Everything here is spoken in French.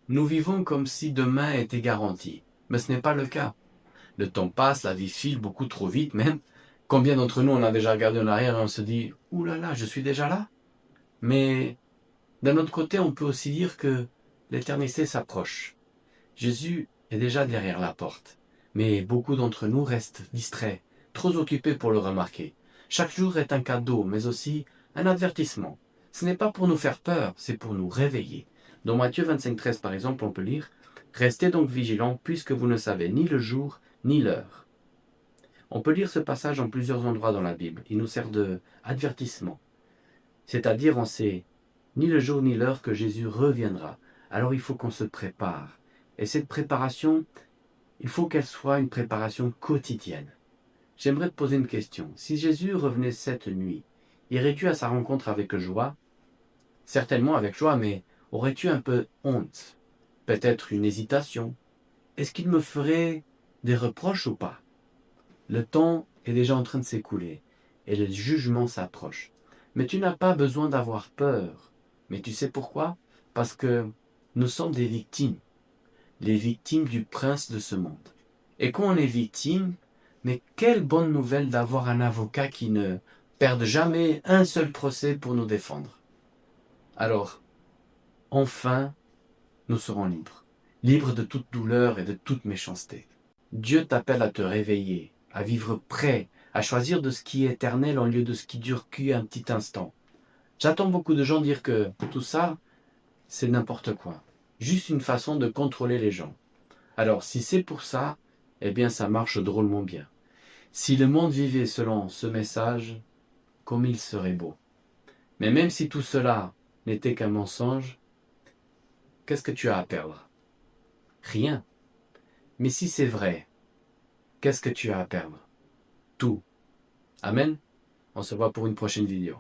Nous vivons comme si demain était garanti, mais ce n'est pas le cas. Le temps passe, la vie file beaucoup trop vite même. Combien d'entre nous on a déjà regardé en arrière et on se dit « Ouh là là, je suis déjà là ?» Mais d'un autre côté, on peut aussi dire que l'éternité s'approche. Jésus est déjà derrière la porte, mais beaucoup d'entre nous restent distraits, trop occupés pour le remarquer. Chaque jour est un cadeau, mais aussi un avertissement. Ce n'est pas pour nous faire peur, c'est pour nous réveiller. Dans Matthieu 25,13 par exemple, on peut lire « Restez donc vigilants, puisque vous ne savez ni le jour ni l'heure. » On peut lire ce passage en plusieurs endroits dans la Bible. Il nous sert d'avertissement. C'est-à-dire, on sait ni le jour ni l'heure que Jésus reviendra. Alors il faut qu'on se prépare. Et cette préparation, il faut qu'elle soit une préparation quotidienne. J'aimerais te poser une question. Si Jésus revenait cette nuit, irais-tu à sa rencontre avec joie? Certainement avec joie, mais aurais-tu un peu honte? Peut-être une hésitation? Est-ce qu'il me ferait des reproches ou pas? Le temps est déjà en train de s'écouler et le jugement s'approche. Mais tu n'as pas besoin d'avoir peur. Mais tu sais pourquoi? Parce que nous sommes des victimes. Les victimes du prince de ce monde. Et quand on est victime, mais quelle bonne nouvelle d'avoir un avocat qui ne perde jamais un seul procès pour nous défendre. Alors, enfin, nous serons libres. Libres de toute douleur et de toute méchanceté. Dieu t'appelle à te réveiller, à vivre prêt, à choisir de ce qui est éternel en lieu de ce qui dure qu'un petit instant. J'entends beaucoup de gens dire que tout ça, c'est n'importe quoi. Juste une façon de contrôler les gens. Alors, si c'est pour ça, eh bien ça marche drôlement bien. Si le monde vivait selon ce message, comme il serait beau. Mais même si tout cela n'était qu'un mensonge, qu'est-ce que tu as à perdre? Rien. Mais si c'est vrai, qu'est-ce que tu as à perdre? Tout. Amen. On se voit pour une prochaine vidéo.